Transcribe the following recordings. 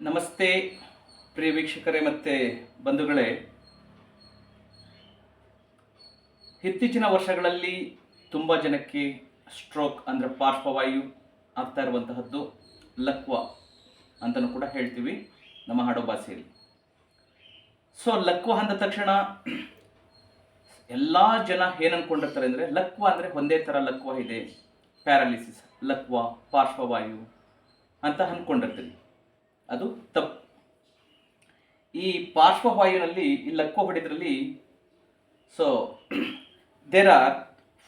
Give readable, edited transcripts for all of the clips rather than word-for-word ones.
ನಮಸ್ತೆ ಪ್ರಿಯ ವೀಕ್ಷಕರೇ ಮತ್ತು ಬಂಧುಗಳೇ. ಇತ್ತೀಚಿನ ವರ್ಷಗಳಲ್ಲಿ ತುಂಬ ಜನಕ್ಕೆ ಸ್ಟ್ರೋಕ್ ಅಂದರೆ ಪಾರ್ಶ್ವವಾಯು ಆಗ್ತಾ ಇರುವಂತಹದ್ದು ಲಕ್ವ ಅಂತಲೂ ಕೂಡ ಹೇಳ್ತೀವಿ ನಮ್ಮ ಹಾಡೋ ಭಾಷೆಯಲ್ಲಿ. ಸೊ ಲಕ್ವ ಅಂದ ತಕ್ಷಣ ಎಲ್ಲ ಜನ ಏನು ಅಂದ್ಕೊಂಡಿರ್ತಾರೆ ಅಂದರೆ ಲಕ್ವ ಅಂದರೆ ಒಂದೇ ಥರ ಲಕ್ವ ಇದೆ, ಪ್ಯಾರಾಲಿಸಿಸ್ ಲಕ್ವ ಪಾರ್ಶ್ವವಾಯು ಅಂತ ಅಂದ್ಕೊಂಡಿರ್ತೀವಿ. ಅದು ತಪ್ಪು. ಈ ಪಾರ್ಶ್ವವಾಯುವಿನಲ್ಲಿ ಈ ಲಕ್ವ ಹೊಡೆದ್ರಲ್ಲಿ so there are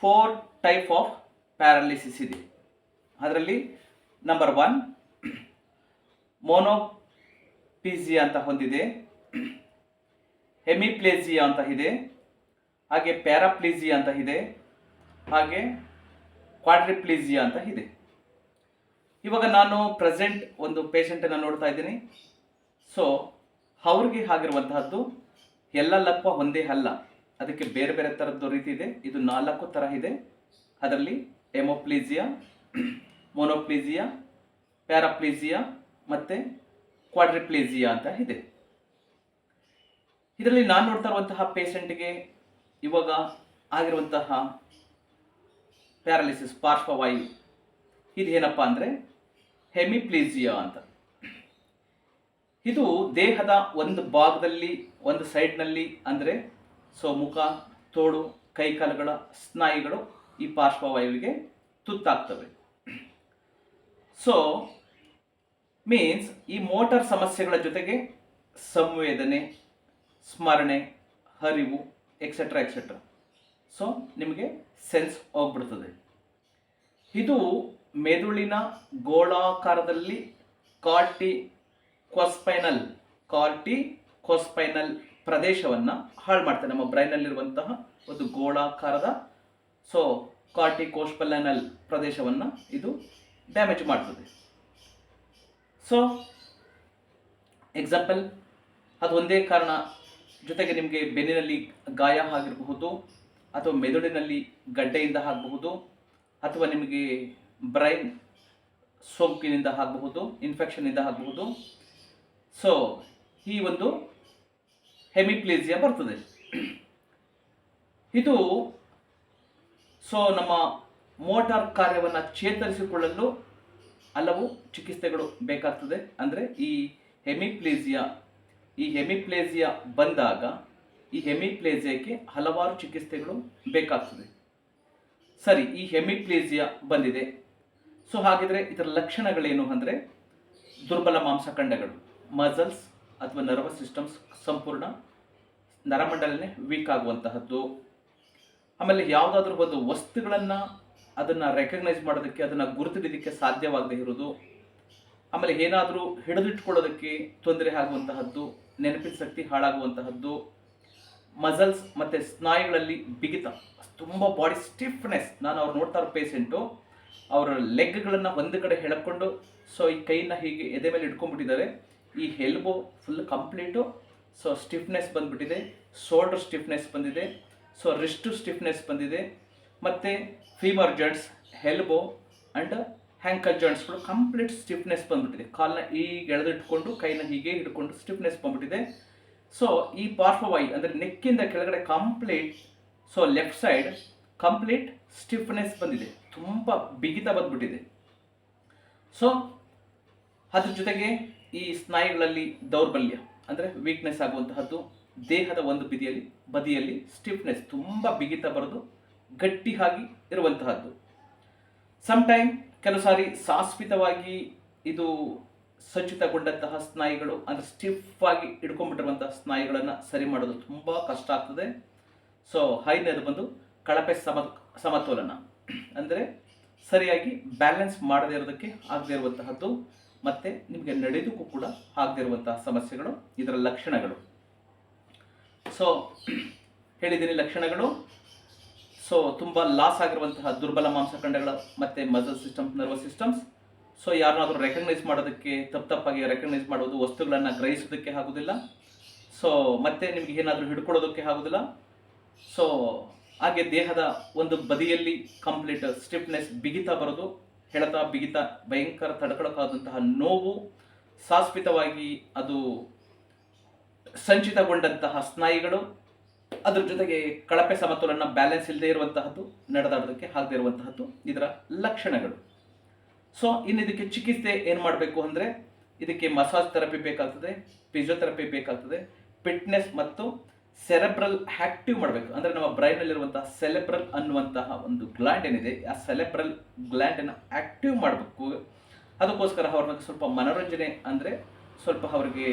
4 type of paralysis ಇದೆ. ಅದರಲ್ಲಿ ನಂಬರ್ 1 ಮೋನೋಪೀಸಿಯಾ ಅಂತ ಹೊಂದಿದೆ, ಹೆಮಿಪ್ಲೇಸಿಯಾ ಅಂತ ಇದೆ, ಹಾಗೆ ಪ್ಯಾರಾಪ್ಲೀಸಿಯಾ ಅಂತ ಇದೆ, ಹಾಗೆ ಕ್ವಾಡ್ರಿಪ್ಲೀಸಿಯಾ ಅಂತ ಇದೆ. ಇವಾಗ ನಾನು ಪ್ರೆಸೆಂಟ್ ಒಂದು ಪೇಷಂಟನ್ನು ನೋಡ್ತಾ ಇದ್ದೀನಿ. ಸೊ ಅವ್ರಿಗೆ ಆಗಿರುವಂತಹದ್ದು ಎಲ್ಲ ಲಕ್ವ ಒಂದೇ ಅಲ್ಲ, ಅದಕ್ಕೆ ಬೇರೆ ಬೇರೆ ಥರದ್ದು ರೀತಿ ಇದೆ. ಇದು 4 ಥರ ಇದೆ. ಅದರಲ್ಲಿ ಹೆಮೋಪ್ಲೀಸಿಯಾ, ಮೋನೋಪ್ಲೀಸಿಯಾ, ಪ್ಯಾರಾಪ್ಲೀಸಿಯಾ ಮತ್ತು ಕ್ವಾಡ್ರಿಪ್ಲೀಸಿಯಾ ಅಂತ ಇದೆ. ಇದರಲ್ಲಿ ನಾನು ನೋಡ್ತಾ ಇರುವಂತಹ ಪೇಷಂಟ್ಗೆ ಇವಾಗ ಆಗಿರುವಂತಹ ಪ್ಯಾರಾಲಿಸಿಸ್ ಪಾರ್ಶ್ವವಾಯು ಇದೇನಪ್ಪ ಅಂದರೆ ಹೆಮಿಪ್ಲೀಸಿಯಾ ಅಂತ. ಇದು ದೇಹದ ಒಂದು ಭಾಗದಲ್ಲಿ ಒಂದು ಸೈಡ್ನಲ್ಲಿ ಅಂದರೆ ಸೊ ಮುಖ, ತೋಳು, ಕೈಕಾಲುಗಳ ಸ್ನಾಯುಗಳು ಈ ಪಾರ್ಶ್ವವಾಯುವಿಗೆ ತುತ್ತಾಗ್ತವೆ. ಸೊ ಮೀನ್ಸ್ ಈ ಮೋಟಾರ್ ಸಮಸ್ಯೆಗಳ ಜೊತೆಗೆ ಸಂವೇದನೆ, ಸ್ಮರಣೆ, ಅರಿವು ಎಕ್ಸೆಟ್ರಾ ಎಕ್ಸೆಟ್ರಾ. ಸೊ ನಿಮಗೆ ಸೆನ್ಸ್ ಹೋಗ್ಬಿಡ್ತದೆ. ಇದು ಮೆದುಳಿನ ಗೋಳಾಕಾರದಲ್ಲಿ ಕಾರ್ಟಿಕೋಸ್ಪೈನಲ್ ಪ್ರದೇಶವನ್ನು ಹಾಳು ಮಾಡ್ತದೆ. ನಮ್ಮ ಬ್ರೈನಲ್ಲಿರುವಂತಹ ಒಂದು ಗೋಳಾಕಾರದ ಸೊ ಕಾರ್ಟಿಕೋಸ್ಪೈನಲ್ ಪ್ರದೇಶವನ್ನು ಇದು ಡ್ಯಾಮೇಜ್ ಮಾಡ್ತದೆ. ಸೊ ಎಕ್ಸಾಂಪಲ್, ಅದು ಒಂದೇ ಕಾರಣ ಜೊತೆಗೆ ನಿಮಗೆ ಬೆನ್ನಿನಲ್ಲಿ ಗಾಯ ಆಗಿರಬಹುದು, ಅಥವಾ ಮೆದುಳಿನಲ್ಲಿ ಗಡ್ಡೆಯಿಂದ ಆಗಬಹುದು, ಅಥವಾ ನಿಮಗೆ ಬ್ರೈನ್ ಸೋಂಕಿನಿಂದ ಆಗಬಹುದು, ಇನ್ಫೆಕ್ಷನ್ನಿಂದ ಆಗಬಹುದು. ಸೊ ಈ ಒಂದು ಹೆಮಿಪ್ಲೇಸಿಯಾ ಬರ್ತದೆ. ಇದು ಸೊ ನಮ್ಮ ಮೋಟಾರ್ ಕಾರ್ಯವನ್ನು ಚೇತರಿಸಿಕೊಳ್ಳಲು ಹಲವು ಚಿಕಿತ್ಸೆಗಳು ಬೇಕಾಗ್ತದೆ. ಅಂದರೆ ಈ ಹೆಮಿಪ್ಲೇಸಿಯಾ ಬಂದಾಗ ಈ ಹೆಮಿಪ್ಲೇಸಿಯಾಕ್ಕೆ ಹಲವಾರು ಚಿಕಿತ್ಸೆಗಳು ಬೇಕಾಗ್ತದೆ. ಸರಿ, ಈ ಹೆಮಿಪ್ಲೇಸಿಯಾ ಬಂದಿದೆ. ಸೊ ಹಾಗಿದ್ರೆ ಇದರ ಲಕ್ಷಣಗಳೇನು ಅಂದರೆ ದುರ್ಬಲ ಮಾಂಸಖಂಡಗಳು, ಮಸಲ್ಸ್ ಅಥವಾ ನರ್ವಸ್ ಸಿಸ್ಟಮ್ಸ್ ಸಂಪೂರ್ಣ ನರಮಂಡಲನೇ ವೀಕ್ ಆಗುವಂತಹದ್ದು. ಆಮೇಲೆ ಯಾವುದಾದ್ರೂ ಒಂದು ವಸ್ತುಗಳನ್ನು ಅದನ್ನು ರೆಕಗ್ನೈಸ್ ಮಾಡೋದಕ್ಕೆ, ಅದನ್ನು ಗುರುತಿಡೋದಕ್ಕೆ ಸಾಧ್ಯವಾಗದೇ ಇರೋದು. ಆಮೇಲೆ ಏನಾದರೂ ಹಿಡಿದಿಟ್ಕೊಳ್ಳೋದಕ್ಕೆ ತೊಂದರೆ ಆಗುವಂತಹದ್ದು, ನೆನಪಿನ ಶಕ್ತಿ ಹಾಳಾಗುವಂತಹದ್ದು, ಮಸಲ್ಸ್ ಮತ್ತು ಸ್ನಾಯುಗಳಲ್ಲಿ ಬಿಗಿತ, ತುಂಬ ಬಾಡಿ ಸ್ಟಿಫ್ನೆಸ್. ನಾನು ಅವ್ರು ನೋಡ್ತಾ ಇರೋ ಪೇಷೆಂಟು ಅವರ ಲೆಗ್ಗಳನ್ನು ಒಂದು ಕಡೆ ಎಳ್ಕೊಂಡು ಸೊ ಈ ಕೈನ ಹೀಗೆ ಎದೆ ಮೇಲೆ ಇಟ್ಕೊಂಡ್ಬಿಟ್ಟಿದ್ದಾರೆ. ಈ elbow full complete so stiffness ಬಂದುಬಿಟ್ಟಿದೆ, ಶೋಲ್ಡರ್ ಸ್ಟಿಫ್ನೆಸ್ ಬಂದಿದೆ, ಸೊ ರಿಸ್ಟು ಸ್ಟಿಫ್ನೆಸ್ ಬಂದಿದೆ, ಮತ್ತು femur joints, elbow and ankle ಜಾಯಿಂಟ್ಸ್ಗಳು ಕಂಪ್ಲೀಟ್ ಸ್ಟಿಫ್ನೆಸ್ ಬಂದುಬಿಟ್ಟಿದೆ. ಕಾಲನ್ನ ಈಗ ಎಳೆದಿಟ್ಕೊಂಡು ಕೈನ ಹೀಗೆ ಹಿಡ್ಕೊಂಡು ಸ್ಟಿಫ್ನೆಸ್ ಬಂದುಬಿಟ್ಟಿದೆ. ಸೊ ಈ ಪಾರ್ಶ್ವವಾಯು ಅಂದರೆ ನೆಕ್ಕಿಂದ ಕೆಳಗಡೆ complete so left side complete stiffness ಬಂದಿದೆ, ತುಂಬ ಬಿಗಿತ ಬಂದ್ಬಿಟ್ಟಿದೆ. ಸೊ ಅದ್ರ ಜೊತೆಗೆ ಈ ಸ್ನಾಯುಗಳಲ್ಲಿ ದೌರ್ಬಲ್ಯ ಅಂದರೆ ವೀಕ್ನೆಸ್ ಆಗುವಂತಹದ್ದು, ದೇಹದ ಒಂದು ಬದಿಯಲ್ಲಿ ಸ್ಟಿಫ್ನೆಸ್ ತುಂಬ ಬಿಗಿತ ಬರೋದು, ಗಟ್ಟಿಯಾಗಿ ಇರುವಂತಹದ್ದು. ಸಮ್ಟೈಮ್ ಕೆಲವು ಸಾರಿ ಶಾಶ್ವತವಾಗಿ ಇದು ಸಜ್ಜಿತಗೊಂಡಂತಹ ಸ್ನಾಯುಗಳು ಅಂದರೆ ಸ್ಟಿಫ್ ಆಗಿ ಹಿಡ್ಕೊಂಡ್ಬಿಟ್ಟಿರುವಂತಹ ಸ್ನಾಯುಗಳನ್ನು ಸರಿ ಮಾಡೋದು ತುಂಬ ಕಷ್ಟ ಆಗ್ತದೆ. ಸೊ ಐದನೇದು ಬಂದು ಕಳಪೆ ಸಮತೋಲನ ಅಂದರೆ ಸರಿಯಾಗಿ ಬ್ಯಾಲೆನ್ಸ್ ಮಾಡದೇ ಇರೋದಕ್ಕೆ ಆಗದೇ ಇರುವಂತಹದ್ದು, ಮತ್ತು ನಿಮಗೆ ನಡೆಯೋದಕ್ಕೂ ಕೂಡ ಆಗದೇ ಇರುವಂತಹ ಸಮಸ್ಯೆಗಳು ಇದರ ಲಕ್ಷಣಗಳು. ಸೊ ಹೇಳಿದ್ದೀನಿ ಲಕ್ಷಣಗಳು. ಸೊ ತುಂಬ ಲಾಸ್ ಆಗಿರುವಂತಹ ದುರ್ಬಲ ಮಾಂಸಖಂಡಗಳು ಮತ್ತು muscle systems, nervous systems. So ಯಾರನ್ನಾದರೂ ರೆಕಗ್ನೈಸ್ ಮಾಡೋದಕ್ಕೆ ತಪ್ಪಾಗಿ ರೆಕಗ್ನೈಸ್ ಮಾಡೋದು, ವಸ್ತುಗಳನ್ನು ಗ್ರಹಿಸೋದಕ್ಕೆ ಆಗೋದಿಲ್ಲ. ಸೊ ಮತ್ತೆ ನಿಮಗೆ ಏನಾದರೂ ಹಿಡ್ಕೊಳ್ಳೋದಕ್ಕೆ ಆಗೋದಿಲ್ಲ. ಸೊ ಹಾಗೆ ದೇಹದ ಒಂದು ಬದಿಯಲ್ಲಿ ಕಂಪ್ಲೀಟ್ ಸ್ಟಿಫ್ನೆಸ್, ಬಿಗಿತ ಬರೋದು, ಬಿಗಿತ, ಭಯಂಕರ ತಡ್ಕೊಳ್ಳೋಕ್ಕಾದಂತಹ ನೋವು, ಶಾಶ್ವತವಾಗಿ ಅದು ಸಂಚಿತಗೊಂಡಂತಹ ಸ್ನಾಯುಗಳು, ಅದ್ರ ಜೊತೆಗೆ ಕಳಪೆ ಸಮತೋಲನ ಬ್ಯಾಲೆನ್ಸ್ ಇಲ್ಲದೆ ಇರುವಂತಹದ್ದು, ನಡೆದಾಡೋದಕ್ಕೆ ಆಗದೆ ಇರುವಂತಹದ್ದು ಇದರ ಲಕ್ಷಣಗಳು. ಸೊ ಇನ್ನು ಇದಕ್ಕೆ ಚಿಕಿತ್ಸೆ ಏನು ಮಾಡಬೇಕು ಅಂದರೆ, ಇದಕ್ಕೆ ಮಸಾಜ್ ಥೆರಪಿ ಬೇಕಾಗ್ತದೆ, ಫಿಸಿಯೋಥೆರಪಿ ಬೇಕಾಗ್ತದೆ, ಫಿಟ್ನೆಸ್ ಮತ್ತು ಸೆರೆಬ್ರಲ್ ಆಕ್ಟಿವ್ ಮಾಡಬೇಕು. ಅಂದರೆ ನಮ್ಮ ಬ್ರೈನಲ್ಲಿರುವಂತಹ ಸೆಲೆಬ್ರಲ್ ಅನ್ನುವಂತಹ ಒಂದು ಗ್ಲ್ಯಾಂಡ್ ಏನಿದೆ, ಆ ಸೆಲೆಬ್ರಲ್ ಗ್ಲ್ಯಾಂಡನ್ನು ಆಕ್ಟಿವ್ ಮಾಡಬೇಕು. ಅದಕ್ಕೋಸ್ಕರ ಅವ್ರನ್ನ ಸ್ವಲ್ಪ ಮನೋರಂಜನೆ, ಅಂದರೆ ಸ್ವಲ್ಪ ಅವರಿಗೆ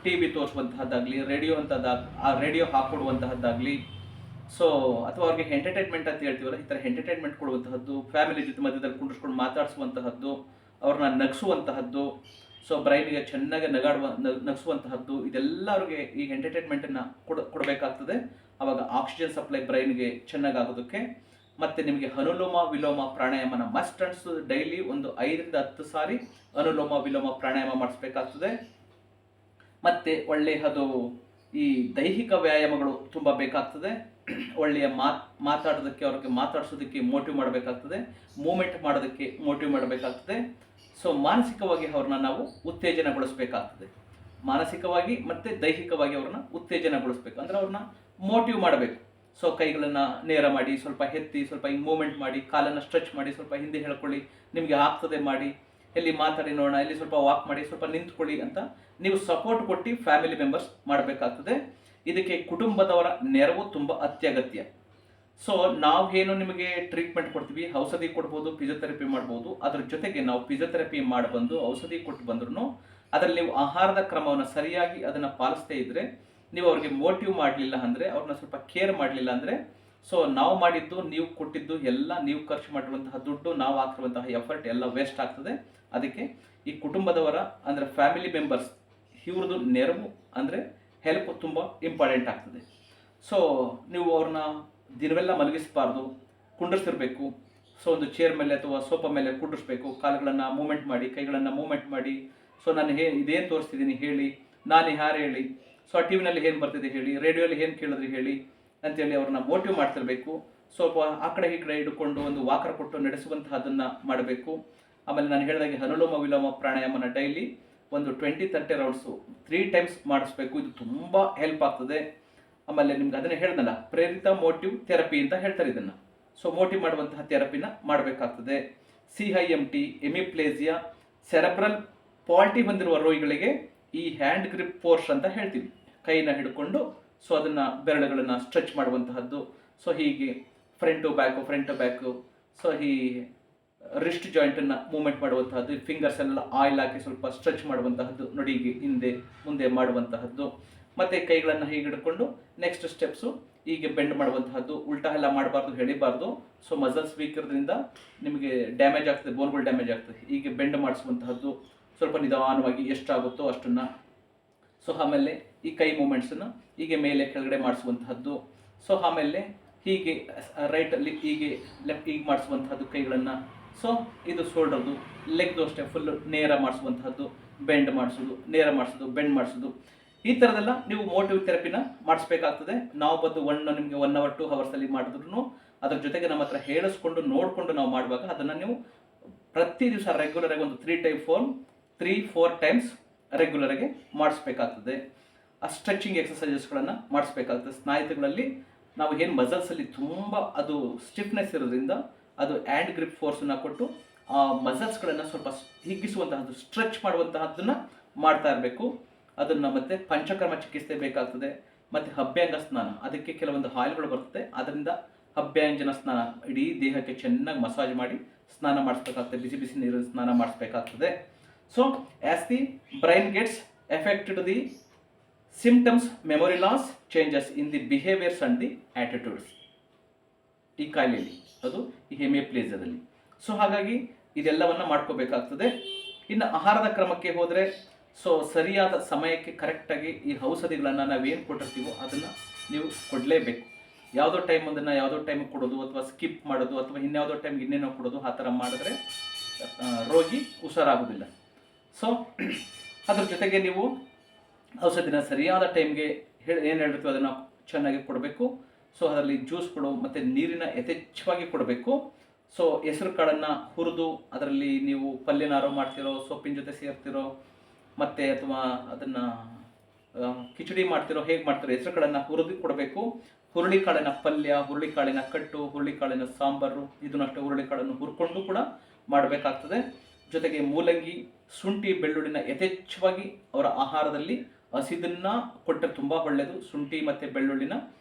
ಟಿ ವಿ ತೋರಿಸುವಂತಹದ್ದಾಗಲಿ, ರೇಡಿಯೋ ಹಾಕೊಡುವಂತಹದ್ದಾಗಲಿ, ಸೊ ಅಥವಾ ಅವ್ರಿಗೆ ಎಂಟರ್ಟೈನ್ಮೆಂಟ್ ಅಂತ ಹೇಳ್ತೀವಲ್ಲ, ಈ ಥರ ಎಂಟರ್ಟೈನ್ಮೆಂಟ್ ಕೊಡುವಂತಹದ್ದು, ಫ್ಯಾಮಿಲಿ ಜೊತೆ ಮಧ್ಯದಲ್ಲಿ ಕುಂಡಿಸ್ಕೊಂಡು ಮಾತಾಡಿಸುವಂತಹದ್ದು, ಅವ್ರನ್ನ ನಗಿಸುವಂತಹದ್ದು, ಸೊ ಬ್ರೈನ್ಗೆ ಚೆನ್ನಾಗಿ ನಗಿಸುವಂತಹದ್ದು, ಇದೆಲ್ಲ ಅವ್ರಿಗೆ ಈ ಎಂಟರ್ಟೈನ್ಮೆಂಟನ್ನು ಕೊಡಬೇಕಾಗ್ತದೆ. ಆವಾಗ ಆಕ್ಸಿಜನ್ ಸಪ್ಲೈ ಬ್ರೈನ್ಗೆ ಚೆನ್ನಾಗಿ ಆಗೋದಕ್ಕೆ. ಮತ್ತು ನಿಮಗೆ ಅನುಲೋಮ ವಿಲೋಮ ಪ್ರಾಣಾಯಾಮನ ಮಸ್ಟ್ ಅನ್ಸು ಡೈಲಿ ಒಂದು 5 ರಿಂದ 10 ಸಾರಿ ಅನುಲೋಮ ವಿಲೋಮ ಪ್ರಾಣಾಯಾಮ ಮಾಡಿಸ್ಬೇಕಾಗ್ತದೆ. ಮತ್ತು ಒಳ್ಳೆಯದು ಈ ದೈಹಿಕ ವ್ಯಾಯಾಮಗಳು ತುಂಬ ಬೇಕಾಗ್ತದೆ. ಒಳ್ಳೆಯ ಮಾತಾಡೋದಕ್ಕೆ, ಅವ್ರಿಗೆ ಮಾತಾಡಿಸೋದಕ್ಕೆ ಮೋಟಿವ್ ಮಾಡಬೇಕಾಗ್ತದೆ, ಮೂಮೆಂಟ್ ಮಾಡೋದಕ್ಕೆ ಮೋಟಿವ್ ಮಾಡಬೇಕಾಗ್ತದೆ. ಸೊ ಮಾನಸಿಕವಾಗಿ ಅವ್ರನ್ನ ನಾವು ಉತ್ತೇಜನಗೊಳಿಸಬೇಕಾಗ್ತದೆ. ಮಾನಸಿಕವಾಗಿ ಮತ್ತು ದೈಹಿಕವಾಗಿ ಅವ್ರನ್ನ ಉತ್ತೇಜನಗೊಳಿಸ್ಬೇಕು, ಅಂದರೆ ಅವ್ರನ್ನ ಮೋಟಿವ್ ಮಾಡಬೇಕು. ಸೊ ಕೈಗಳನ್ನು ನೇರ ಮಾಡಿ, ಸ್ವಲ್ಪ ಎತ್ತಿ, ಸ್ವಲ್ಪ ಹಿಂಗೆ ಮೂಮೆಂಟ್ ಮಾಡಿ, ಕಾಲನ್ನು ಸ್ಟ್ರೆಚ್ ಮಾಡಿ, ಸ್ವಲ್ಪ ಹಿಂದೆ ಹೇಳ್ಕೊಳ್ಳಿ, ನಿಮಗೆ ಆಗ್ತದೆ ಮಾಡಿ, ಎಲ್ಲಿ ಮಾತಾಡಿ ನೋಡೋಣ, ಇಲ್ಲಿ ಸ್ವಲ್ಪ ವಾಕ್ ಮಾಡಿ, ಸ್ವಲ್ಪ ನಿಂತ್ಕೊಳ್ಳಿ ಅಂತ ನೀವು ಸಪೋರ್ಟ್ ಕೊಟ್ಟು ಫ್ಯಾಮಿಲಿ ಮೆಂಬರ್ಸ್ ಮಾಡಬೇಕಾಗ್ತದೆ. ಇದಕ್ಕೆ ಕುಟುಂಬದವರ ನೆರವು ತುಂಬ ಅತ್ಯಗತ್ಯ. ಸೊ ನಾವೇನು ನಿಮಗೆ ಟ್ರೀಟ್ಮೆಂಟ್ ಕೊಡ್ತೀವಿ, ಔಷಧಿ ಕೊಡ್ಬೋದು, ಫಿಸಿಯೋಥೆರಪಿ ಮಾಡ್ಬೋದು. ಅದ್ರ ಜೊತೆಗೆ ನಾವು ಫಿಸಿಯೋಥೆರಪಿ ಮಾಡಿಬಂದು ಔಷಧಿ ಕೊಟ್ಟು ಬಂದ್ರೂ ಅದರಲ್ಲಿ ನೀವು ಆಹಾರದ ಕ್ರಮವನ್ನು ಸರಿಯಾಗಿ ಅದನ್ನು ಪಾಲಿಸದೇ ಇದ್ದರೆ, ನೀವು ಅವ್ರಿಗೆ ಮೋಟಿವ್ ಮಾಡಲಿಲ್ಲ ಅಂದರೆ, ಅವ್ರನ್ನ ಸ್ವಲ್ಪ ಕೇರ್ ಮಾಡಲಿಲ್ಲ ಅಂದರೆ, ಸೊ ನಾವು ಮಾಡಿದ್ದು, ನೀವು ಕೊಟ್ಟಿದ್ದು ಎಲ್ಲ, ನೀವು ಖರ್ಚು ಮಾಡಿರುವಂತಹ ದುಡ್ಡು, ನಾವು ಹಾಕಿರುವಂತಹ ಎಫರ್ಟ್ ಎಲ್ಲ ವೇಸ್ಟ್ ಆಗ್ತದೆ. ಅದಕ್ಕೆ ಈ ಕುಟುಂಬದವರ, ಅಂದರೆ ಫ್ಯಾಮಿಲಿ ಮೆಂಬರ್ಸ್, ಇವ್ರದ್ದು ನೆರವು, ಅಂದರೆ ಹೆಲ್ಪ್ ತುಂಬ ಇಂಪಾರ್ಟೆಂಟ್ ಆಗ್ತದೆ. ಸೊ ನೀವು ಅವ್ರನ್ನ ದಿನವೆಲ್ಲ ಮಲಗಿಸಬಾರ್ದು, ಕುಂಡ್ರಿಸಿರ್ಬೇಕು. ಸೊ ಒಂದು ಚೇರ್ ಮೇಲೆ ಅಥವಾ ಸೋಫಾ ಮೇಲೆ ಕುಂಡ್ರಿಸ್ಬೇಕು, ಕಾಲುಗಳನ್ನು ಮೂಮೆಂಟ್ ಮಾಡಿ, ಕೈಗಳನ್ನು ಮೂಮೆಂಟ್ ಮಾಡಿ. ಸೊ ನಾನು ಇದೇನು ತೋರಿಸ್ತಿದ್ದೀನಿ ಹೇಳಿ, ನಾನು ಯಾರು ಹೇಳಿ, ಸೊ ಆ ಟಿ ವಿನಲ್ಲಿ ಏನು ಬರ್ತಿದೆ ಹೇಳಿ, ರೇಡಿಯೋಲಿ ಏನು ಕೇಳಿದ್ರಿ ಹೇಳಿ ಅಂತೇಳಿ ಅವ್ರನ್ನ ಮೋಟಿವ್ ಮಾಡ್ತಿರ್ಬೇಕು. ಸ್ವಲ್ಪ ಆ ಕಡೆ ಈ ಕಡೆ ಹಿಡ್ಕೊಂಡು ಒಂದು ವಾಕರ್ ಕೊಟ್ಟು ನಡೆಸುವಂತಹದನ್ನು ಮಾಡಬೇಕು. ಆಮೇಲೆ ನಾನು ಹೇಳಿದಾಗೆ ಅನುಲೋಮ ವಿಲೋಮ ಪ್ರಾಣಾಯಾಮನ ಡೈಲಿ ಒಂದು 20-30 ರೌಂಡ್ಸು 3 ಟೈಮ್ಸ್ ಮಾಡಿಸ್ಬೇಕು. ಇದು ತುಂಬ ಹೆಲ್ಪ್ ಆಗ್ತದೆ. ಆಮೇಲೆ ನಿಮ್ಗೆ ಅದನ್ನೇ ಹೇಳ್ದಲ್ಲ, ಪ್ರೇರಿತ ಮೋಟಿವ್ ಥೆರಪಿ ಅಂತ ಹೇಳ್ತಾರೆ ಇದನ್ನು. ಸೊ ಮೋಟಿವ್ ಮಾಡುವಂತಹ ಥೆರಪಿನ ಮಾಡಬೇಕಾಗ್ತದೆ. CIMT, ಎಮಿಪ್ಲೇಸಿಯಾ, ಸೆರೆಬ್ರಲ್ ಪಾಲ್ಟಿ ಹೊಂದಿರುವ ರೋಗಿಗಳಿಗೆ ಈ ಹ್ಯಾಂಡ್ ಗ್ರಿಪ್ ಫೋರ್ಸ್ ಅಂತ ಹೇಳ್ತೀವಿ, ಕೈನ ಹಿಡ್ಕೊಂಡು ಸೊ ಅದನ್ನು ಬೆರಳುಗಳನ್ನು ಸ್ಟ್ರೆಚ್ ಮಾಡುವಂತಹದ್ದು. ಸೊ ಹೀಗೆ ಫ್ರಂಟ್ ಟು ಬ್ಯಾಕು, ಸೊ ಈ ರಿಸ್ಟ್ ಜಾಯಿಂಟನ್ನು ಮೂವ್ಮೆಂಟ್ ಮಾಡುವಂತಹದ್ದು, ಫಿಂಗರ್ಸ್ ಎಲ್ಲ ಆಯಿಲ್ ಹಾಕಿ ಸ್ವಲ್ಪ ಸ್ಟ್ರೆಚ್ ಮಾಡುವಂತಹದ್ದು, ನೊಡಿಗೆ ಹಿಂದೆ ಮುಂದೆ ಮಾಡುವಂತಹದ್ದು. ಮತ್ತು ಕೈಗಳನ್ನು ಹೀಗೆ ಹಿಡ್ಕೊಂಡು ನೆಕ್ಸ್ಟ್ ಸ್ಟೆಪ್ಸು ಹೀಗೆ ಬೆಂಡ್ ಮಾಡುವಂತಹದ್ದು. ಉಲ್ಟಾ ಎಲ್ಲ ಮಾಡಬಾರ್ದು, ಎಳಿಬಾರ್ದು. ಸೊ ಮಸಲ್ಸ್ ವೀಕ್ ಇರೋದ್ರಿಂದ ನಿಮಗೆ ಡ್ಯಾಮೇಜ್ ಆಗ್ತದೆ, ಬೋನ್ಗಳು ಡ್ಯಾಮೇಜ್ ಆಗ್ತದೆ. ಹೀಗೆ ಬೆಂಡ್ ಮಾಡಿಸುವಂತಹದ್ದು, ಸ್ವಲ್ಪ ನಿಧಾನವಾಗಿ ಎಷ್ಟಾಗುತ್ತೋ ಅಷ್ಟನ್ನು. ಸೊ ಆಮೇಲೆ ಈ ಕೈ ಮೂಮೆಂಟ್ಸನ್ನು ಹೀಗೆ ಮೇಲೆ ಕೆಳಗಡೆ ಮಾಡಿಸುವಂತಹದ್ದು. ಸೊ ಆಮೇಲೆ ಹೀಗೆ ರೈಟಲ್ಲಿ ಹೀಗೆ ಲೆಫ್ಟ್ ಹೀಗೆ ಮಾಡಿಸುವಂತಹದ್ದು ಕೈಗಳನ್ನು. ಸೊ ಇದು ಶೋಲ್ಡರ್ದು, ಲೆಗ್ದು ಅಷ್ಟೇ ಫುಲ್ಲು ನೇರ ಮಾಡಿಸುವಂತಹದ್ದು, ಬೆಂಡ್ ಮಾಡಿಸೋದು, ನೇರ ಮಾಡಿಸೋದು, ಬೆಂಡ್ ಮಾಡಿಸೋದು. ಈ ಥರದೆಲ್ಲ ನೀವು ಮೋಟಿವ್ ಥೆರಪಿನ ಮಾಡಿಸ್ಬೇಕಾಗ್ತದೆ. ನಾವು ಬಂದು ನಿಮಗೆ 1 hour 2 hours ಮಾಡಿದ್ರು ಅದ್ರ ಜೊತೆಗೆ ನಮ್ಮ ಹತ್ರ ಹೇಳಿಸ್ಕೊಂಡು ನೋಡಿಕೊಂಡು ನಾವು ಮಾಡುವಾಗ ಅದನ್ನು ನೀವು ಪ್ರತಿ ದಿವಸ ರೆಗ್ಯುಲರಾಗಿ ಒಂದು 3-4 ಟೈಮ್ಸ್ ರೆಗ್ಯುಲರಾಗಿ ಮಾಡಿಸ್ಬೇಕಾಗ್ತದೆ. ಆ ಸ್ಟ್ರೆಚಿಂಗ್ ಎಕ್ಸಸೈಸಸ್ಗಳನ್ನು ಮಾಡಿಸ್ಬೇಕಾಗ್ತದೆ. ಸ್ನಾಯುಗಳಲ್ಲಿ ನಾವು ಏನು ಮಸಲ್ಸಲ್ಲಿ ತುಂಬ ಅದು ಸ್ಟಿಫ್ನೆಸ್ ಇರೋದ್ರಿಂದ ಅದು ಹ್ಯಾಂಡ್ ಗ್ರಿಪ್ ಫೋರ್ಸನ್ನು ಕೊಟ್ಟು ಆ ಮಸಲ್ಸ್ಗಳನ್ನು ಸ್ವಲ್ಪ ಹಿಗ್ಗಿಸುವಂತಹದ್ದು, ಸ್ಟ್ರೆಚ್ ಮಾಡುವಂತಹದ್ದನ್ನು ಮಾಡ್ತಾ ಇರಬೇಕು. ಅದನ್ನು ಮತ್ತೆ ಪಂಚಕರ್ಮ ಚಿಕಿತ್ಸೆ ಬೇಕಾಗ್ತದೆ. ಮತ್ತು ಅಭ್ಯಂಗ ಸ್ನಾನ, ಅದಕ್ಕೆ ಕೆಲವೊಂದು ಆಯಿಲ್ಗಳು ಬರ್ತದೆ, ಅದರಿಂದ ಅಭ್ಯಂಜನ ಸ್ನಾನ ಇಡೀ ದೇಹಕ್ಕೆ ಚೆನ್ನಾಗಿ ಮಸಾಜ್ ಮಾಡಿ ಸ್ನಾನ ಮಾಡಿಸ್ಬೇಕಾಗ್ತದೆ, ಬಿಸಿ ಬಿಸಿ ನೀರು ಸ್ನಾನ ಮಾಡಿಸ್ಬೇಕಾಗ್ತದೆ. So as the brain gets affected the symptoms, memory loss, changes in the behaviours and the attitudes, ಈ ಕಾಯಿಲೆಯಲ್ಲಿ ಅದು ಈ ಹೆಮಿಪ್ಲೇಸಿಯಾದಲ್ಲಿ. ಸೊ ಹಾಗಾಗಿ ಇದೆಲ್ಲವನ್ನು ಮಾಡ್ಕೋಬೇಕಾಗ್ತದೆ. ಇನ್ನು ಆಹಾರದ ಕ್ರಮಕ್ಕೆ ಹೋದರೆ, ಸೊ ಸರಿಯಾದ ಸಮಯಕ್ಕೆ ಕರೆಕ್ಟಾಗಿ ಈ ಔಷಧಿಗಳನ್ನು ನಾವೇನು ಕೊಟ್ಟಿರ್ತೀವೋ ಅದನ್ನು ನೀವು ಕೊಡಲೇಬೇಕು. ಯಾವುದೋ ಟೈಮ್ ಅದನ್ನು ಯಾವುದೋ ಟೈಮಿಗೆ ಕೊಡೋದು, ಅಥವಾ ಸ್ಕಿಪ್ ಮಾಡೋದು, ಅಥವಾ ಇನ್ಯಾವುದೋ ಟೈಮ್ಗೆ ಇನ್ನೇನೋ ಕೊಡೋದು, ಆ ಥರ ಮಾಡಿದ್ರೆ ರೋಗಿ ಹುಷಾರಾಗೋದಿಲ್ಲ. ಸೊ ಅದ್ರ ಜೊತೆಗೆ ನೀವು ಔಷಧಿನ ಸರಿಯಾದ ಟೈಮ್ಗೆ ಏನು ಹೇಳಿರ್ತೀವೋ ಅದನ್ನು ಚೆನ್ನಾಗಿ ಕೊಡಬೇಕು. ಸೊ ಅದರಲ್ಲಿ ಜ್ಯೂಸ್ಗಳು ಮತ್ತು ನೀರಿನ ಯಥೇಚ್ಛವಾಗಿ ಕೊಡಬೇಕು. ಸೊ ಹೆಸರು ಕಾಳನ್ನು ಹುರಿದು ಅದರಲ್ಲಿ ನೀವು ಪಲ್ಯನಾರೋ ಮಾಡ್ತಿರೋ, ಸೊಪ್ಪಿನ ಜೊತೆ ಸೇರ್ತಿರೋ, ಮತ್ತು ಅಥವಾ ಅದನ್ನು ಕಿಚಡಿ ಮಾಡ್ತಿರೋ ಹೇಗೆ ಮಾಡ್ತಿರೋ ಹೆಸರುಗಳನ್ನು ಹುರಿದು ಕೊಡಬೇಕು. ಹುರುಳಿಕಾಳಿನ ಪಲ್ಯ, ಹುರುಳಿಕಾಳಿನ ಕಟ್ಟು, ಹುರುಳಿಕಾಳಿನ ಸಾಂಬಾರು, ಇದನ್ನಷ್ಟೇ ಹುರುಳಿಕಾಳನ್ನು ಹುರ್ಕೊಂಡು ಕೂಡ ಮಾಡಬೇಕಾಗ್ತದೆ. ಜೊತೆಗೆ ಮೂಲಂಗಿ, ಶುಂಠಿ, ಬೆಳ್ಳುಳ್ಳಿನ ಯಥೇಚ್ಛವಾಗಿ ಅವರ ಆಹಾರದಲ್ಲಿ ಹಸಿದನ್ನು ಕೊಟ್ಟರೆ ತುಂಬ ಒಳ್ಳೆಯದು. ಶುಂಠಿ ಮತ್ತು ಬೆಳ್ಳುಳ್ಳಿನ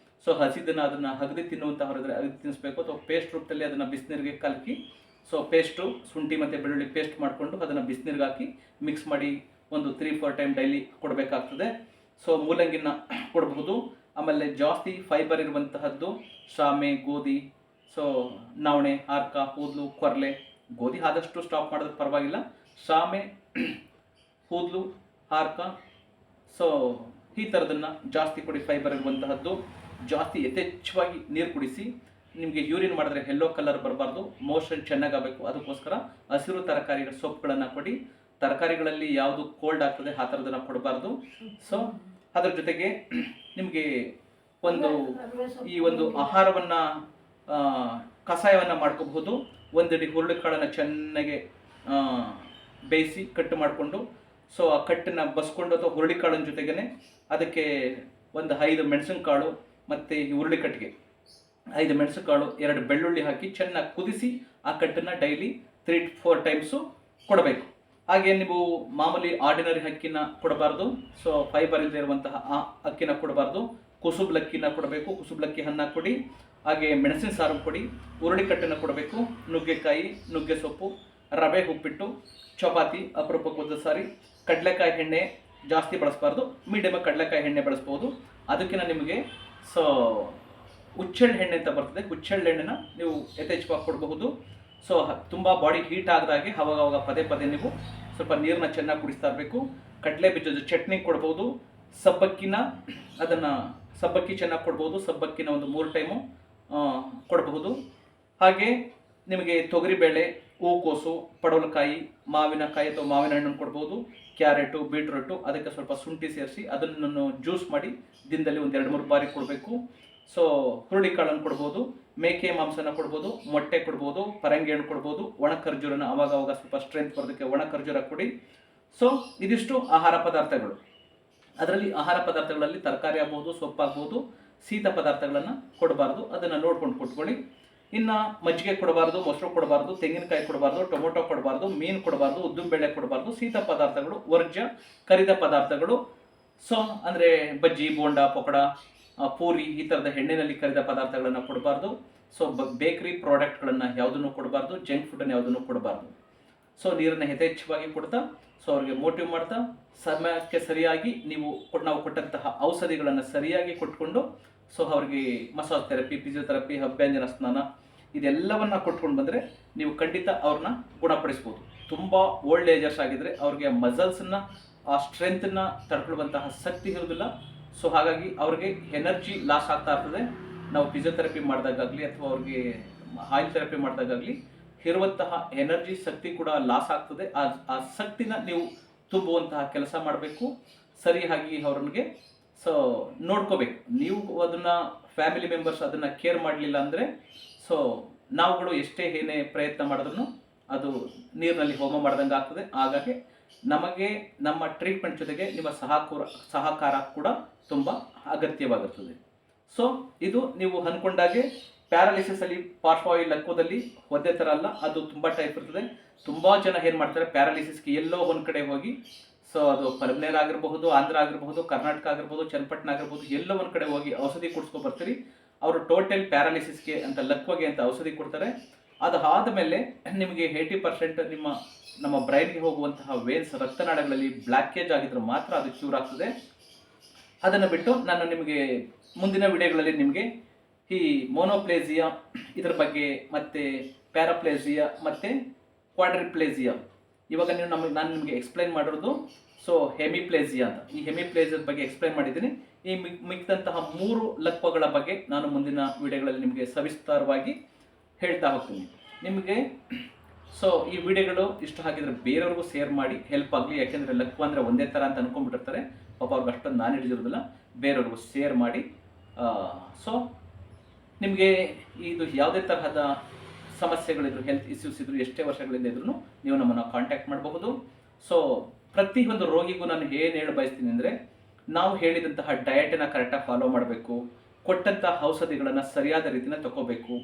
ಸೊ ಹಸಿದನ್ನು ಅದನ್ನು ಅಗದಿ ತಿನ್ನುವಂಥವ್ರಿದ್ರೆ ಅಗದಿ ತಿನ್ನಿಸ್ಬೇಕು, ಅಥವಾ ಪೇಸ್ಟ್ ರೂಪದಲ್ಲಿ ಅದನ್ನು ಬಿಸಿನೀರಿಗೆ ಕಲಕಿ ಸೊ ಪೇಸ್ಟು ಶುಂಠಿ ಮತ್ತು ಬೆಳ್ಳುಳ್ಳಿ ಪೇಸ್ಟ್ ಮಾಡಿಕೊಂಡು ಅದನ್ನು ಬಿಸಿನೀರಿಗೆ ಹಾಕಿ ಮಿಕ್ಸ್ ಮಾಡಿ ಒಂದು 3-4 ಟೈಮ್ ಡೈಲಿ ಕೊಡಬೇಕಾಗ್ತದೆ. ಸೊ ಮೂಲಂಗಿನ ಕೊಡಬಹುದು. ಆಮೇಲೆ ಜಾಸ್ತಿ ಫೈಬರ್ ಇರುವಂತಹದ್ದು ಸಾಮೆ, ಗೋಧಿ, ಸೊ ನವಣೆ, ಹಾರ್ಕ, ಕೂದಲು, ಕೊರ್ಲೆ. ಗೋಧಿ ಆದಷ್ಟು ಸ್ಟಾಪ್ ಮಾಡೋದು ಪರವಾಗಿಲ್ಲ. ಸಾಮೆ, ಕೂದಲು, ಹಾರ್ಕ, ಸೊ ಈ ಥರದನ್ನು ಜಾಸ್ತಿ ಕೊಡಿ. ಫೈಬರ್ ಇರುವಂತಹದ್ದು ಜಾಸ್ತಿ ಯಥೇಚ್ಛವಾಗಿ ನೀರು ಕುಡಿಸಿ. ನಿಮಗೆ ಯೂರಿನ್ ಮಾಡಿದ್ರೆ ಯೆಲ್ಲೋ ಕಲರ್ ಬರಬಾರ್ದು, ಮೋಷನ್ ಚೆನ್ನಾಗಬೇಕು. ಅದಕ್ಕೋಸ್ಕರ ಹಸಿರು ತರಕಾರಿ ಸೊಪ್ಪುಗಳನ್ನು ಕೊಡಿ. ತರಕಾರಿಗಳಲ್ಲಿ ಯಾವುದು ಕೋಲ್ಡ್ ಆಗ್ತದೆ ಆ ಥರದನ್ನು ಕೊಡಬಾರ್ದು. ಸೊ ಅದರ ಜೊತೆಗೆ ನಿಮಗೆ ಈ ಒಂದು ಆಹಾರವನ್ನು ಕಷಾಯವನ್ನು ಮಾಡ್ಕೋಬಹುದು. ಒಂದಿಡಿ ಹುರುಳಿಕಾಳನ್ನು ಚೆನ್ನಾಗಿ ಬೇಯಿಸಿ ಕಟ್ಟು ಮಾಡಿಕೊಂಡು ಸೊ ಆ ಕಟ್ಟನ್ನು ಬಸ್ಕೊಂಡು ಅಥವಾ ಹುರುಳಿಕಾಳಿನ ಜೊತೆಗೇ ಅದಕ್ಕೆ ಒಂದು 5 ಮೆಣಸಿನಕಾಳು ಮತ್ತು ಈ ಹುರುಳಿಕಟ್ಟಿಗೆ 5 ಮೆಣಸುಕಾಳು, 2 ಬೆಳ್ಳುಳ್ಳಿ ಹಾಕಿ ಚೆನ್ನಾಗಿ ಕುದಿಸಿ ಆ ಕಟ್ಟನ್ನು ಡೈಲಿ 3-4 ಟೈಮ್ಸು ಕೊಡಬೇಕು. ಹಾಗೆ ನೀವು ಮಾಮೂಲಿ ಆರ್ಡಿನರಿ ಅಕ್ಕಿನ ಕೊಡಬಾರ್ದು. ಸೊ ಫೈಬರ್ ಇಲ್ಲದೆ ಇರುವಂತಹ ಆ ಅಕ್ಕಿನ ಕೊಡಬಾರ್ದು. ಕುಸುಬ್ಲಕ್ಕಿನ ಕೊಡಬೇಕು. ಕುಸುಬ್ಲಕ್ಕಿ ಅನ್ನ ಕೊಡಿ. ಹಾಗೆ ಮೆಣಸಿನ ಸಾರು ಕೊಡಿ. ಹುರುಳಿಕಟ್ಟನ್ನು ಕೊಡಬೇಕು. ನುಗ್ಗೆಕಾಯಿ, ನುಗ್ಗೆ ಸೊಪ್ಪು, ರವೆ ಉಪ್ಪಿಟ್ಟು, ಚಪಾತಿ, ಅಪರೂಪಕ್ಕೆ ಒಂದು ಸಾರಿ. ಕಡಲೆಕಾಯಿ ಎಣ್ಣೆ ಜಾಸ್ತಿ ಬಳಸಬಾರ್ದು, ಮೀಡಿಯಮ್ ಕಡಲೆಕಾಯಿ ಎಣ್ಣೆ ಬಳಸ್ಬೋದು. ಅದಕ್ಕಿಂತ ನಿಮಗೆ ಸೊ ಹುಚ್ಚೆಳ್ಳು ಎಣ್ಣೆ ಅಂತ ಬರ್ತದೆ, ಹುಚ್ಚೆಳ್ಳು ಎಣ್ಣೆನ ನೀವು ಯಥೇಚ್ಛವಾಗಿ ಕೊಡಬಹುದು. ಸೊ ತುಂಬ ಬಾಡಿ ಹೀಟ್ ಆಗದಾಗೆ ಅವಾಗ ಪದೇ ಪದೇ ನೀವು ಸ್ವಲ್ಪ ನೀರನ್ನ ಚೆನ್ನಾಗಿ ಕುಡಿಸ್ತಾ ಇರಬೇಕು. ಕಡಲೆ ಬೀಜದ ಚಟ್ನಿ ಕೊಡ್ಬೋದು. ಸಬ್ಬಕ್ಕಿ ಚೆನ್ನಾಗಿ ಕೊಡ್ಬೋದು. ಸಬ್ಬಕ್ಕಿನ ಒಂದು 3 ಟೈಮು ಕೊಡಬಹುದು. ಹಾಗೆ ನಿಮಗೆ ತೊಗರಿಬೇಳೆ, ಹೂಕೋಸು, ಪಡವಲಕಾಯಿ, ಮಾವಿನಕಾಯಿ ಅಥವಾ ಮಾವಿನ ಹಣ್ಣನ್ನು ಕೊಡ್ಬೋದು. ಕ್ಯಾರೆಟು, ಬೀಟ್ರೂಟು, ಅದಕ್ಕೆ ಸ್ವಲ್ಪ ಶುಂಠಿ ಸೇರಿಸಿ ಅದನ್ನು ಜ್ಯೂಸ್ ಮಾಡಿ ದಿನದಲ್ಲಿ ಒಂದು 2-3 ಬಾರಿ ಕೊಡಬೇಕು. ಸೊ ಹುರುಳಿಕಾಳನ್ನು ಕೊಡ್ಬೋದು. ಮೇಕೆ ಮಾಂಸನ ಕೊಡ್ಬೋದು. ಮೊಟ್ಟೆ ಕೊಡ್ಬೋದು. ಪರಂಗಿ ಹಣ್ಣು ಕೊಡ್ಬೋದು. ಒಣ ಖರ್ಜೂರನ ಅವಾಗ ಸ್ವಲ್ಪ ಸ್ಟ್ರೆಂತ್ ಬರೋದಕ್ಕೆ ಒಣ ಖರ್ಜೂರ ಕೊಡಿ. ಸೊ ಇದಿಷ್ಟು ಆಹಾರ ಪದಾರ್ಥಗಳು. ಅದರಲ್ಲಿ ಆಹಾರ ಪದಾರ್ಥಗಳಲ್ಲಿ ತರಕಾರಿ ಆಗ್ಬೋದು, ಸೊಪ್ಪಾಗ್ಬೋದು, ಶೀತ ಪದಾರ್ಥಗಳನ್ನು ಕೊಡಬಾರ್ದು. ಅದನ್ನು ನೋಡ್ಕೊಂಡು ಕೊಟ್ಕೊಳ್ಳಿ. ಇನ್ನು ಮಜ್ಜಿಗೆ ಕೊಡಬಾರ್ದು, ಮೊಸರು ಕೊಡಬಾರ್ದು, ತೆಂಗಿನಕಾಯಿ ಕೊಡಬಾರ್ದು, ಟೊಮೊಟೊ ಕೊಡಬಾರ್ದು, ಮೀನು ಕೊಡಬಾರ್ದು, ಉದ್ದಿನಬೇಳೆ ಕೊಡಬಾರ್ದು. ಶೀತ ಪದಾರ್ಥಗಳು ವರ್ಜ್ಯ. ಕರಿದ ಪದಾರ್ಥಗಳು ಸೊ ಅಂದರೆ ಬಜ್ಜಿ, ಬೋಂಡ, ಪಕೋಡ, ಪೂರಿ, ಈ ಥರದ ಎಣ್ಣೆಯಲ್ಲಿ ಕರಿದ ಪದಾರ್ಥಗಳನ್ನು ಕೊಡಬಾರ್ದು. ಸೊ ಬೇಕರಿ ಪ್ರಾಡಕ್ಟ್ಗಳನ್ನು ಯಾವುದನ್ನು ಕೊಡಬಾರ್ದು. ಜಂಕ್ ಫುಡ್ಡನ್ನು ಯಾವುದನ್ನು ಕೊಡಬಾರ್ದು. ಸೊ ನೀರನ್ನು ಯಥೇಚ್ಛವಾಗಿ ಕೊಡ್ತಾ ಸೊ ಅವ್ರಿಗೆ ಮೋಟಿವ್ ಮಾಡ್ತಾ ಸಮಯಕ್ಕೆ ಸರಿಯಾಗಿ ನಾವು ಕೊಟ್ಟಂತಹ ಔಷಧಿಗಳನ್ನು ಸರಿಯಾಗಿ ಕೊಟ್ಕೊಂಡು ಸೊ ಅವ್ರಿಗೆ ಮಸಾಜ್ ಥೆರಪಿ, ಫಿಸಿಯೋಥೆರಪಿ, ಅಭ್ಯಂಜನ ಸ್ನಾನ ಇದೆಲ್ಲವನ್ನು ಕೊಟ್ಕೊಂಡು ಬಂದರೆ ನೀವು ಖಂಡಿತ ಅವ್ರನ್ನ ಗುಣಪಡಿಸ್ಬೋದು. ತುಂಬ ಓಲ್ಡ್ ಏಜರ್ಸ್ ಆಗಿದ್ದರೆ ಅವ್ರಿಗೆ ಮಸಲ್ಸನ್ನು, ಆ ಸ್ಟ್ರೆಂತನ್ನು ತಡ್ಕೊಳ್ಳುವಂತಹ ಶಕ್ತಿ ಇರೋದಿಲ್ಲ. ಸೊ ಹಾಗಾಗಿ ಅವ್ರಿಗೆ ಎನರ್ಜಿ ಲಾಸ್ ಆಗ್ತಾ ಇರ್ತದೆ. ನಾವು ಫಿಸಿಯೋಥೆರಪಿ ಮಾಡಿದಾಗಲಿ ಅಥವಾ ಅವ್ರಿಗೆ ಆಯಿಲ್ ಥೆರಪಿ ಮಾಡಿದಾಗಲಿ ಇರುವಂತಹ ಎನರ್ಜಿ ಶಕ್ತಿ ಕೂಡ ಲಾಸ್ ಆಗ್ತದೆ. ಆ ಶಕ್ತಿನ ನೀವು ತುಂಬುವಂತಹ ಕೆಲಸ ಮಾಡಬೇಕು. ಸರಿಯಾಗಿ ಅವ್ರಿಗೆ ಸೊ ನೋಡ್ಕೋಬೇಕು. ನೀವು ಅದನ್ನು ಫ್ಯಾಮಿಲಿ ಮೆಂಬರ್ಸ್ ಅದನ್ನು ಕೇರ್ ಮಾಡಲಿಲ್ಲ ಅಂದರೆ ಸೊ ನಾವುಗಳು ಏನೇ ಪ್ರಯತ್ನ ಮಾಡಿದ್ರು ಅದು ನೀರಿನಲ್ಲಿ ಹೋಮ ಮಾಡ್ದಂಗೆ ಆಗ್ತದೆ. ಹಾಗಾಗಿ ನಮಗೆ ನಮ್ಮ ಟ್ರೀಟ್ಮೆಂಟ್ ಜೊತೆಗೆ ನಿಮ್ಮ ಸಹಕಾರ ಕೂಡ ತುಂಬ ಅಗತ್ಯವಾಗಿರ್ತದೆ. ಸೊ ಇದು ನೀವು ಅಂದ್ಕೊಂಡಾಗೆ ಪ್ಯಾರಾಲಿಸಿಸಲ್ಲಿ ಪಾರ್ಶ್ವವಾಯು ಲಕ್ವದಲ್ಲಿ ಒಂದೇ ಥರ ಅಲ್ಲ, ಅದು ತುಂಬ ಟೈಪ್ ಇರ್ತದೆ. ತುಂಬ ಜನ ಏನು ಮಾಡ್ತಾರೆ, ಪ್ಯಾರಾಲಿಸಿಸ್ಗೆ ಎಲ್ಲೋ ಒಂದು ಕಡೆ ಹೋಗಿ ಸೊ ಅದು ಪಲ್ಮೇರ್ ಆಗಿರಬಹುದು, ಆಂಧ್ರ ಆಗಿರಬಹುದು, ಕರ್ನಾಟಕ ಆಗಿರ್ಬೋದು, ಚನ್ನಪಟ್ಟಣ ಆಗಿರ್ಬೋದು, ಎಲ್ಲೋ ಒಂದು ಕಡೆ ಹೋಗಿ ಔಷಧಿ ಕೊಡಿಸ್ಕೊ ಬರ್ತೀರಿ. ಅವರು ಟೋಟಲ್ ಪ್ಯಾರಾಲಿಸಿಸ್ಗೆ ಅಂತ ಲಕ್ವಗೆ ಅಂತ ಔಷಧಿ ಕೊಡ್ತಾರೆ. ಅದಾದ ಮೇಲೆ ನಿಮಗೆ 80% ನಮ್ಮ ಬ್ರೈನ್ಗೆ ಹೋಗುವಂತಹ ವೇನ್ಸ್, ರಕ್ತನಾಳಗಳಲ್ಲಿ ಬ್ಲಾಕೇಜ್ ಆಗಿದ್ರೆ ಮಾತ್ರ ಅದು ಕ್ಯೂರ್ ಆಗ್ತದೆ. ಅದನ್ನು ಬಿಟ್ಟು ನಾನು ನಿಮಗೆ ಮುಂದಿನ ವಿಡಿಯೋಗಳಲ್ಲಿ ನಿಮಗೆ ಈ ಮೋನೋಪ್ಲೇಸಿಯಾ ಇದರ ಬಗ್ಗೆ ಮತ್ತು ಪ್ಯಾರಾಪ್ಲೇಸಿಯಾ ಮತ್ತು ಕ್ವಾಡ್ರಿಪ್ಲೇಸಿಯಾ ಇವಾಗ ನಾನು ನಿಮಗೆ ಎಕ್ಸ್ಪ್ಲೈನ್ ಮಾಡಿರೋದು ಸೊ ಹೆಮಿಪ್ಲೇಸಿಯಾ ಅಂತ. ಈ ಹೆಮಿಪ್ಲೇಸಿಯಾದ ಬಗ್ಗೆ ಎಕ್ಸ್ಪ್ಲೈನ್ ಮಾಡಿದ್ದೀನಿ. ಈ ಮಿಕ್ಕಿದಂತಹ 3 ಲಕ್ವಗಳ ಬಗ್ಗೆ ನಾನು ಮುಂದಿನ ವಿಡಿಯೋಗಳಲ್ಲಿ ನಿಮಗೆ ಸವಿಸ್ತಾರವಾಗಿ ಹೇಳ್ತಾ ಹೋಗ್ತೀನಿ. ನಿಮಗೆ ಸೊ ಈ ವಿಡಿಯೋಗಳು ಇಷ್ಟ ಆಗಿದ್ರೆ ಬೇರೆಯವ್ರಿಗೂ ಶೇರ್ ಮಾಡಿ, ಹೆಲ್ಪ್ ಆಗಲಿ. ಯಾಕೆಂದರೆ ಲಕ್ವ ಅಂದರೆ ಒಂದೇ ಥರ ಅಂತ ಅಂದ್ಕೊಂಡ್ಬಿಟ್ಟಿರ್ತಾರೆ. ಪಾಪ ಅವ್ರಿಗೆ ಅಷ್ಟೊಂದು ನಾನು ಹಿಡಿದಿರೋದಿಲ್ಲ. ಬೇರೆಯವ್ರಿಗೂ ಶೇರ್ ಮಾಡಿ. ಸೊ ನಿಮಗೆ ಇದು ಯಾವುದೇ ತರಹದ ಸಮಸ್ಯೆಗಳಿದ್ರು, ಹೆಲ್ತ್ ಇಶ್ಯೂಸ್ ಇದ್ದರೂ, ಎಷ್ಟೇ ವರ್ಷಗಳಿಂದ ಇದ್ರೂ ನೀವು ನಮ್ಮನ್ನು ಕಾಂಟ್ಯಾಕ್ಟ್ ಮಾಡಬಹುದು. ಸೊ ಪ್ರತಿಯೊಂದು ರೋಗಿಗೂ ನಾನು ಏನು ಹೇಳ ಬಯಸ್ತೀನಿ ಅಂದರೆ, ನಾವು ಹೇಳಿದಂತಹ ಡಯಟನ್ನು ಕರೆಕ್ಟಾಗಿ ಫಾಲೋ ಮಾಡಬೇಕು, ಕೊಟ್ಟಂತಹ ಔಷಧಿಗಳನ್ನು ಸರಿಯಾದ ರೀತಿನ ತಗೋಬೇಕು.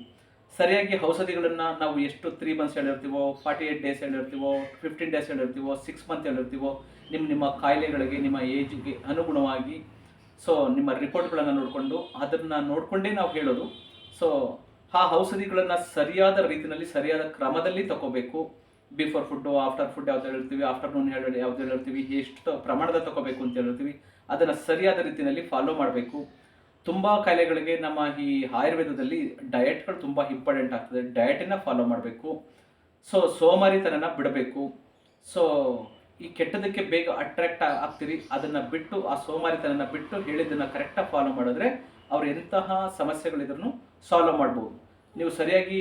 ಸರಿಯಾಗಿ ಔಷಧಿಗಳನ್ನು ನಾವು ಎಷ್ಟು 3 ಮಂತ್ಸ್ ಹೇಳಿರ್ತೀವೋ, 48 ಡೇಸ್ ಹೇಳಿರ್ತೀವೋ, 15 ಡೇಸ್ ಹೇಳಿರ್ತೀವೋ, 6 ಮಂತ್ ಹೇಳಿರ್ತೀವೋ, ನಿಮ್ಮ ಕಾಯಿಲೆಗಳಿಗೆ, ನಿಮ್ಮ ಏಜ್ಗೆ ಅನುಗುಣವಾಗಿ ನಿಮ್ಮ ರಿಪೋರ್ಟ್ಗಳನ್ನು ನೋಡಿಕೊಂಡು ಅದನ್ನು ನೋಡಿಕೊಂಡೇ ನಾವು ಹೇಳೋದು. ಸೊ ಆ ಔಷಧಿಗಳನ್ನು ಸರಿಯಾದ ರೀತಿಯಲ್ಲಿ, ಸರಿಯಾದ ಕ್ರಮದಲ್ಲಿ ತಗೋಬೇಕು. ಬಿಫೋರ್ ಫುಡ್ಡು, ಆಫ್ಟರ್ ಫುಡ್ ಯಾವ್ದು ಹೇಳಿರ್ತೀವಿ, ಆಫ್ಟರ್ನೂನ್ ಯಾವ್ದು ಹೇಳಿರ್ತೀವಿ, ಎಷ್ಟು ಪ್ರಮಾಣದ ತಗೋಬೇಕು ಅಂತ ಹೇಳಿರ್ತೀವಿ, ಅದನ್ನು ಸರಿಯಾದ ರೀತಿಯಲ್ಲಿ ಫಾಲೋ ಮಾಡಬೇಕು. ತುಂಬ ಕಾಯಿಲೆಗಳಿಗೆ ನಮ್ಮ ಈ ಆಯುರ್ವೇದದಲ್ಲಿ ಡಯಟ್ಗಳು ತುಂಬ ಇಂಪಾರ್ಟೆಂಟ್ ಆಗ್ತದೆ. ಡಯಟನ್ನು ಫಾಲೋ ಮಾಡಬೇಕು. ಸೋಮಾರಿತನನ ಬಿಡಬೇಕು. ಈ ಕೆಟ್ಟದಕ್ಕೆ ಬೇಗ ಅಟ್ರಾಕ್ಟ್ ಆಗ್ತೀರಿ, ಅದನ್ನು ಬಿಟ್ಟು, ಆ ಸೋಮಾರಿತನನ ಬಿಟ್ಟು ಹೇಳಿದ್ದನ್ನು ಕರೆಕ್ಟಾಗಿ ಫಾಲೋ ಮಾಡಿದ್ರೆ ಅವ್ರು ಎಂತಹ ಸಮಸ್ಯೆಗಳಿದ್ರೂ ಸಾಲ್ವ್ ಮಾಡ್ಬೋದು. ನೀವು ಸರಿಯಾಗಿ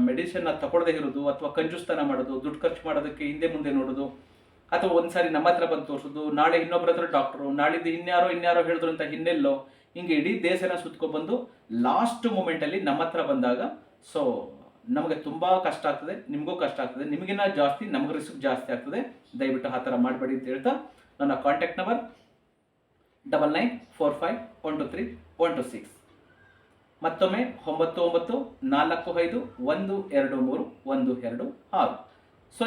ಮೆಡಿಸಿನ್ನ ತಗೊಳ್ಳದೇ ಇರೋದು, ಅಥವಾ ಕಂಜೂಸ್ತನ ಮಾಡೋದು, ದುಡ್ಡು ಖರ್ಚು ಮಾಡೋದಕ್ಕೆ ಹಿಂದೆ ಮುಂದೆ ನೋಡೋದು, ಅಥವಾ ಒಂದ್ಸಾರಿ ನಮ್ಮ ಹತ್ರ ಬಂದು ತೋರಿಸೋದು, ನಾಳೆ ಇನ್ನೊಬ್ಬರ ಹತ್ರ ಡಾಕ್ಟ್ರು, ನಾಳಿದ್ದು ಇನ್ಯಾರೋ ಹೇಳಿದ್ರು ಅಂತ ಹಿನ್ನೆಲ್ಲೋ, ಹಿಂಗೆ ಇಡೀ ದೇಶನ ಸುತ್ಕೊಬಂದು ಲಾಸ್ಟ್ ಮೂಮೆಂಟಲ್ಲಿ ನಮ್ಮ ಹತ್ರ ಬಂದಾಗ ನಮಗೆ ತುಂಬ ಕಷ್ಟ ಆಗ್ತದೆ, ನಿಮಗೂ ಕಷ್ಟ ಆಗ್ತದೆ, ನಿಮಗಿನ್ನ ಜಾಸ್ತಿ ನಮಗೆ ರಿಸ್ಕ್ ಜಾಸ್ತಿ ಆಗ್ತದೆ. ದಯವಿಟ್ಟು ಆ ಥರ ಮಾಡಬೇಡಿ ಅಂತ ಹೇಳ್ತಾ, ನನ್ನ ಕಾಂಟ್ಯಾಕ್ಟ್ ನಂಬರ್ 9945123126, ಮತ್ತೊಮ್ಮೆ 9945123126.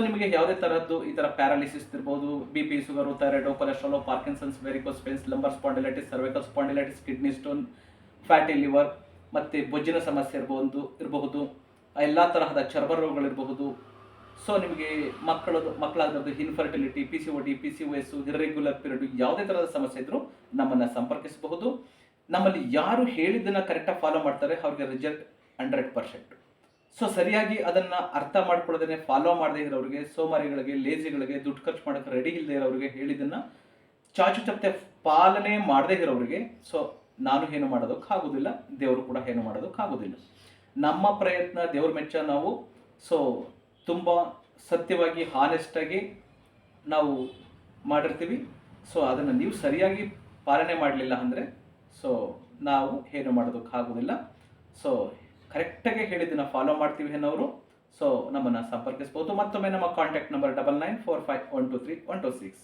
ನಿಮಗೆ ಯಾವುದೇ ತರಹದ್ದು ಈ ಥರ ಪ್ಯಾರಾಲಿಸಿಸ್ ಇರ್ಬೋದು, BP, sugar, thyroid, cholesterol, Parkinson's, varicose veins, lumbar spondylitis, cervical spondylitis, kidney stone, fatty liver, ಮತ್ತು ಬೊಜ್ಜಿನ ಸಮಸ್ಯೆ ಇರಬಹುದು, ಎಲ್ಲ ತರಹದ ಚರ್ಮ ರೋಗಗಳಿರಬಹುದು. ನಿಮಗೆ ಮಕ್ಕಳಾದದ್ದು infertility, PCOD, PCOS, irregular period, ಯಾವುದೇ ಥರದ ಸಮಸ್ಯೆ ಇದ್ದರೂ ನಮ್ಮನ್ನು ಸಂಪರ್ಕಿಸಬಹುದು. ನಮ್ಮಲ್ಲಿ ಯಾರು ಹೇಳಿದ್ದನ್ನು ಕರೆಕ್ಟಾಗಿ ಫಾಲೋ ಮಾಡ್ತಾರೆ ಅವ್ರಿಗೆ ರಿಸಲ್ಟ್ 100%. ಸರಿಯಾಗಿ ಅದನ್ನು ಅರ್ಥ ಮಾಡ್ಕೊಳ್ಳೋದೇ ಫಾಲೋ ಮಾಡದೇ ಇರೋರಿಗೆ, ಸೋಮಾರಿಗಳಿಗೆ, ಲೇಜಿಗಳಿಗೆ, ದುಡ್ಡು ಖರ್ಚು ಮಾಡೋಕ್ಕೆ ರೆಡಿ ಇಲ್ಲದೆ ಇರೋರಿಗೆ, ಹೇಳಿದ್ದನ್ನು ಚಾಚು ತಪ್ಪದೆ ಪಾಲನೆ ಮಾಡದೇ ಇರೋರಿಗೆ ನಾನು ಏನು ಮಾಡೋದಕ್ಕಾಗೋದಿಲ್ಲ, ದೇವರು ಕೂಡ ಏನು ಮಾಡೋದಕ್ಕಾಗೋದಿಲ್ಲ. ನಮ್ಮ ಪ್ರಯತ್ನ ದೇವ್ರ ಮೆಚ್ಚ. ನಾವು ತುಂಬ ಸತ್ಯವಾಗಿ, ಹಾನೆಸ್ಟಾಗಿ ನಾವು ಮಾಡಿರ್ತೀವಿ. ಅದನ್ನು ನೀವು ಸರಿಯಾಗಿ ಪಾಲನೆ ಮಾಡಲಿಲ್ಲ ಅಂದರೆ ನಾವು ಏನು ಮಾಡೋದಕ್ಕಾಗೋದಿಲ್ಲ. ಕರೆಕ್ಟಾಗಿ ಹೇಳಿದ್ದನ್ನು ಫಾಲೋ ಮಾಡ್ತೀವಿ ಅನ್ನೋರು ನಮ್ಮನ್ನು ಸಂಪರ್ಕಿಸ್ಬೋದು. ಮತ್ತೊಮ್ಮೆ ನಮ್ಮ ಕಾಂಟ್ಯಾಕ್ಟ್ ನಂಬರ್ 9945123126.